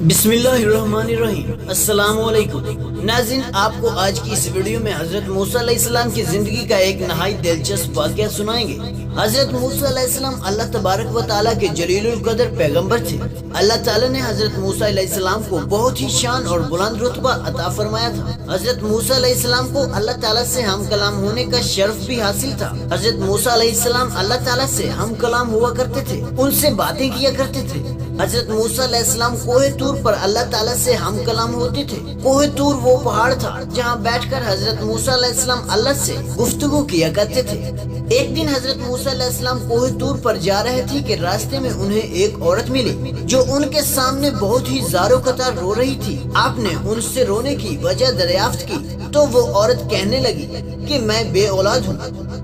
बिस्मिल्लाहिर्रहमानिर्रहीम। अस्सलाम वालेकुम नाज़रीन, आपको आज की इस वीडियो में हज़रत मूसा अलैहिस्सलाम की ज़िंदगी का एक नहायत दिलचस्प वाक़या सुनाएंगे। हज़रत मूसा अलैहिस्सलाम अल्लाह तबारक व तआला के जलीलुल कदर पैगंबर थे। अल्लाह ताला ने हज़रत मूसा अलैहिस्सलाम को बहुत ही शान और बुलंद रुतबा अता फरमाया था। हज़रत मूसा अलैहिस्सलाम को अल्लाह ताला से हम कलाम होने का शर्फ भी हासिल था। हज़रत मूसा अलैहिस्सलाम अल्लाह ताला से हम कलाम हुआ करते थे, उनसे बातें किया करते थे। हज़रत मूसा अलैहिस्सलाम कोहे तूर पर अल्लाह ताला से हम कलाम होते थे। कोहे तूर वो पहाड़ था जहाँ बैठकर हज़रत मूसा अलैहिस्सलाम अल्लाह से गुफ्तगू किया करते थे। एक दिन हज़रत मूसा अलैहिस्सलाम कोहे तूर पर जा रहे थे कि रास्ते में उन्हें एक औरत मिली जो उनके सामने बहुत ही ज़ारो कतार रो रही थी। आपने उनसे रोने की वजह दरियाफ्त की तो वो औरत कहने लगी कि मैं बे औलाद हूँ,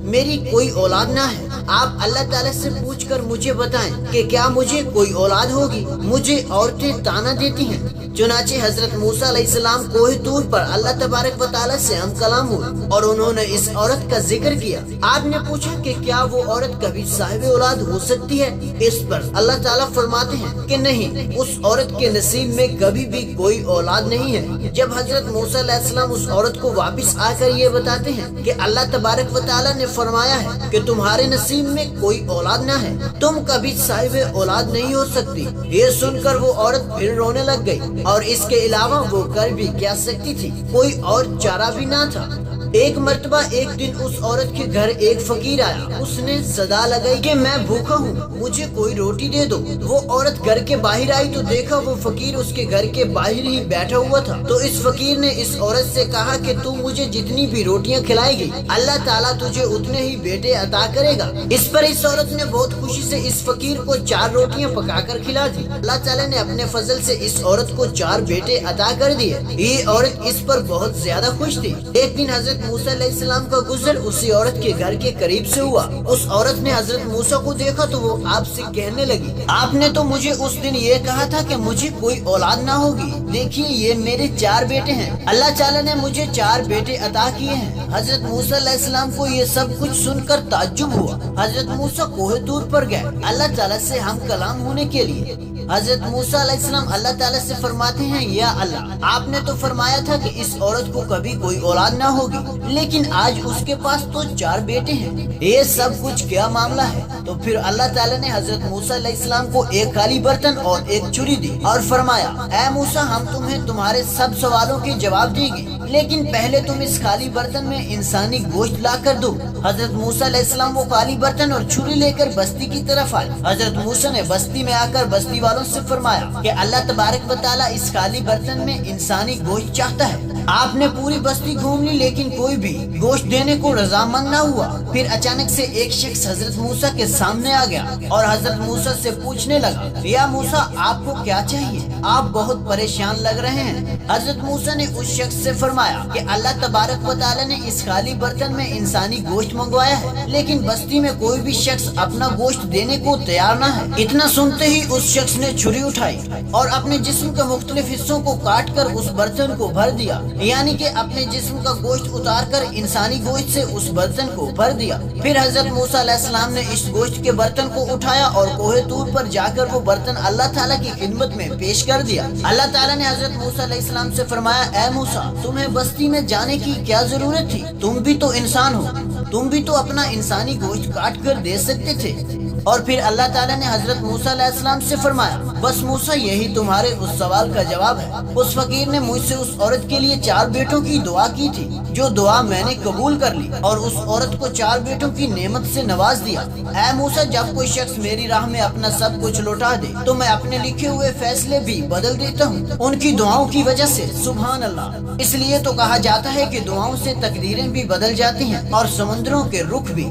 मेरी कोई औलाद ना है। आप अल्लाह ताला से पूछकर मुझे बताएं कि क्या मुझे कोई औलाद होगी। मुझे औरतें ताना देती हैं। चुनाचे हज़रत मूसा अलैहिस्सलाम कोहे तूर पर अल्लाह तबारक व तआला से हम कलाम हुए और उन्होंने इस औरत का जिक्र किया। आपने पूछा कि क्या वो औरत कभी साहिब औलाद हो सकती है। इस पर अल्लाह ताला फरमाते हैं कि नहीं, उस औरत के नसीब में कभी भी कोई औलाद नहीं है। जब हज़रत मूसा अलैहिस्सलाम उस औरत को वापस आकर ये बताते हैं कि अल्लाह तबारक व तआला ने फरमाया है कि तुम्हारे नसीब में कोई औलाद ना है, तुम कभी साहिब औलाद नहीं हो सकती। ये सुनकर वो औरत फिर रोने लग गई और इसके अलावा वो कर भी क्या सकती थी, कोई और चारा भी ना था। एक मर्तबा एक दिन उस औरत के घर एक फकीर आया। उसने सदा लगाई कि मैं भूखा हूँ, मुझे कोई रोटी दे दो। वो औरत घर के बाहर आई तो देखा वो फकीर उसके घर के बाहर ही बैठा हुआ था। तो इस फकीर ने इस औरत से कहा कि तू मुझे जितनी भी रोटियाँ खिलाएगी अल्लाह ताला तुझे उतने ही बेटे अता करेगा। इस पर इस औरत ने बहुत खुशी से इस फकीर को 4 रोटियाँ पकाकर खिला दी। अल्लाह ताला ने अपने फजल से इस औरत को 4 बेटे अता कर दिए। ये औरत इस पर बहुत ज्यादा खुश थी। एक दिन हज़रत मूसा अलैहिस्सलाम का गुजर उसी औरत के घर के करीब से हुआ। उस औरत ने हज़रत मूसा को देखा तो वो आपसे कहने लगी, आपने तो मुझे उस दिन ये कहा था कि मुझे कोई औलाद ना होगी। देखिए ये मेरे 4 बेटे हैं, अल्लाह ताला ने मुझे 4 बेटे अता किए हैं। हज़रत मूसा अलैहिस्सलाम को ये सब कुछ सुनकर ताज्जुब हुआ। हज़रत मूसा कोहे तूर पर गए अल्लाह ताला से हम कलाम होने के लिए। हज़रत मूसा अलैहिस्सलाम अल्लाह ताला से फरमाते हैं, या अल्लाह, आपने तो फरमाया था कि इस औरत को कभी कोई औलाद ना होगी, लेकिन आज उसके पास तो 4 बेटे हैं। ये सब कुछ क्या मामला है। तो फिर अल्लाह ताला ने हज़रत मूसा अलैहिस्सलाम को एक खाली बर्तन और एक छुरी दी और फरमाया, ऐ मूसा, हम तुम्हें तुम्हारे सब सवालों के जवाब देंगे, लेकिन पहले तुम इस खाली बर्तन में इंसानी गोश्त ला कर दो। हज़रत मूसा अलैहिस्सलाम वो खाली बर्तन और छुरी लेकर बस्ती की तरफ आए। हज़रत मूसा ने बस्ती में आकर बस्ती वालों से फरमाया कि अल्लाह तबारक व तआला इस खाली बर्तन में इंसानी गोश्त चाहता है। आपने पूरी बस्ती घूम ली लेकिन कोई भी गोश्त देने को रजामंद न हुआ। फिर अचानक से एक शख्स हज़रत मूसा के सामने आ गया और हज़रत मूसा से पूछने लगा, या मूसा, आपको क्या चाहिए, आप बहुत परेशान लग रहे हैं। हज़रत मूसा ने उस शख्स से फरमाया कि अल्लाह तबारक व तआला ने इस खाली बर्तन में इंसानी गोश्त मंगवाया है, लेकिन बस्ती में कोई भी शख्स अपना गोश्त देने को तैयार न है। इतना सुनते ही उस शख्स ने छुरी उठाई और अपने जिस्म के मुख्तलिफ हिस्सों को काट कर उस बर्तन को भर दिया, यानी कि अपने जिस्म का गोश्त उतार कर इंसानी गोश्त से उस बर्तन को भर दिया। फिर हज़रत मूसा अलैहिस्सलाम ने इस गोश्त के बर्तन को उठाया और कोहे तूर पर जाकर वो बर्तन अल्लाह ताला की खिदमत में पेश कर दिया। अल्लाह ताला ने हज़रत मूसा अलैहिस्सलाम से फरमाया, ऐ मूसा, तुम्हें बस्ती में जाने की क्या जरूरत थी, तुम भी तो इंसान हो, तुम भी तो अपना इंसानी गोश्त काट कर दे सकते थे। और फिर अल्लाह ताला ने हज़रत मूसा अलैहिस्सलाम से फरमाया, बस मूसा, यही तुम्हारे उस सवाल का जवाब है। उस फकीर ने मुझसे उस औरत के लिए 4 बेटों की दुआ की थी, जो दुआ मैंने कबूल कर ली और उस औरत को 4 बेटों की नेमत से नवाज दिया। ऐ मूसा, जब कोई शख्स मेरी राह में अपना सब कुछ लौटा दे तो मैं अपने लिखे हुए फैसले भी बदल देता हूँ, उनकी दुआओं की वजह से। सुभान अल्लाह। इसलिए तो कहा जाता है कि दुआओं से तकदीरें भी बदल जाती हैं और समुद्रों के रुख भी।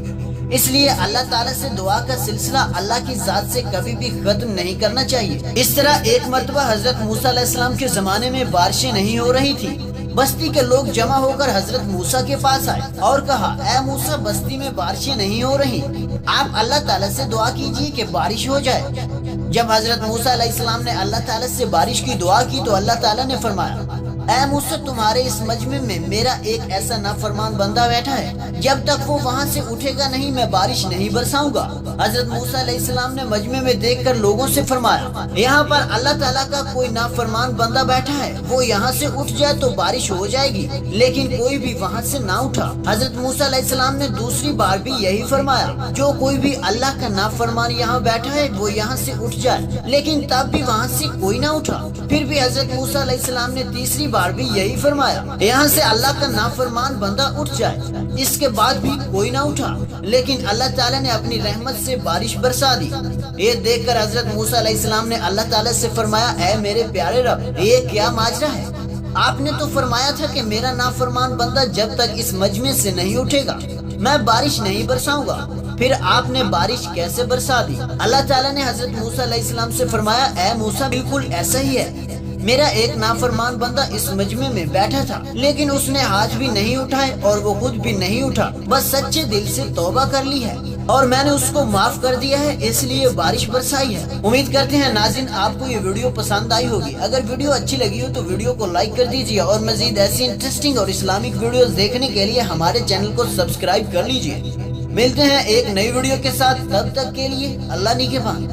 इसलिए अल्लाह ताला से दुआ का सिलसिला अल्लाह की जात से कभी भी खत्म नहीं करना चाहिए। इस तरह एक मर्तबा हज़रत मूसा अलैहिस्सलाम के जमाने में बारिशें नहीं हो रही थी। बस्ती के लोग जमा होकर हज़रत मूसा के पास आए और कहा, ऐ मूसा, बस्ती में बारिशें नहीं हो रही, आप अल्लाह ताला से दुआ कीजिए कि बारिश हो जाए। जब हज़रत मूसा अलैहिस्सलाम ने अल्लाह ताला से बारिश की दुआ की तो अल्लाह ताला ने फरमाया, اے موسیٰ تمہارے اس مجمع میں میرا ایک ایسا نافرمان بندہ بیٹھا ہے، جب تک وہ وہاں سے اٹھے گا نہیں میں بارش نہیں برساؤں گا۔ حضرت موسیٰ علیہ السلام نے مجمع میں دیکھ کر لوگوں سے فرمایا، یہاں پر اللہ تعالیٰ کا کوئی نافرمان بندہ بیٹھا ہے، وہ یہاں سے اٹھ جائے تو بارش ہو جائے گی، لیکن کوئی بھی وہاں سے نہ اٹھا۔ حضرت موسیٰ علیہ السلام نے دوسری بار بھی یہی فرمایا، جو کوئی بھی اللہ کا نافرمان یہاں بیٹھا ہے وہ یہاں سے اٹھ جائے، لیکن تب بھی وہاں سے کوئی نہ اٹھا۔ پھر بھی حضرت موسیٰ علیہ السلام نے تیسری بار بھی یہی فرمایا، یہاں سے اللہ کا نافرمان بندہ اٹھ جائے، اس کے بعد بھی کوئی نہ اٹھا، لیکن اللہ تعالیٰ نے اپنی رحمت سے بارش برسا دی۔ یہ دیکھ کر حضرت موسیٰ علیہ السلام نے اللہ تعالیٰ سے فرمایا، اے میرے پیارے رب، یہ کیا ماجرا ہے؟ آپ نے تو فرمایا تھا کہ میرا نافرمان بندہ جب تک اس مجمع سے نہیں اٹھے گا میں بارش نہیں برساؤں گا، پھر آپ نے بارش کیسے برسا دی؟ اللہ تعالیٰ نے حضرت موسیٰ علیہ السلام سے فرمایا، اے موسیٰ بالکل ایسا ہی ہے، میرا ایک نافرمان بندہ اس مجمع میں بیٹھا تھا، لیکن اس نے ہاتھ بھی نہیں اٹھائے اور وہ خود بھی نہیں اٹھا، بس سچے دل سے توبہ کر لی ہے اور میں نے اس کو معاف کر دیا ہے، اس لیے بارش برسائی ہے۔ امید کرتے ہیں ناظرین آپ کو یہ ویڈیو پسند آئی ہوگی۔ اگر ویڈیو اچھی لگی ہو تو ویڈیو کو لائک کر دیجیے اور مزید ایسی انٹرسٹنگ اور اسلامک ویڈیوز دیکھنے کے لیے ہمارے چینل کو سبسکرائب کر لیجیے۔ ملتے ہیں ایک نئی ویڈیو کے ساتھ، تب تک کے لیے اللہ نگہبان۔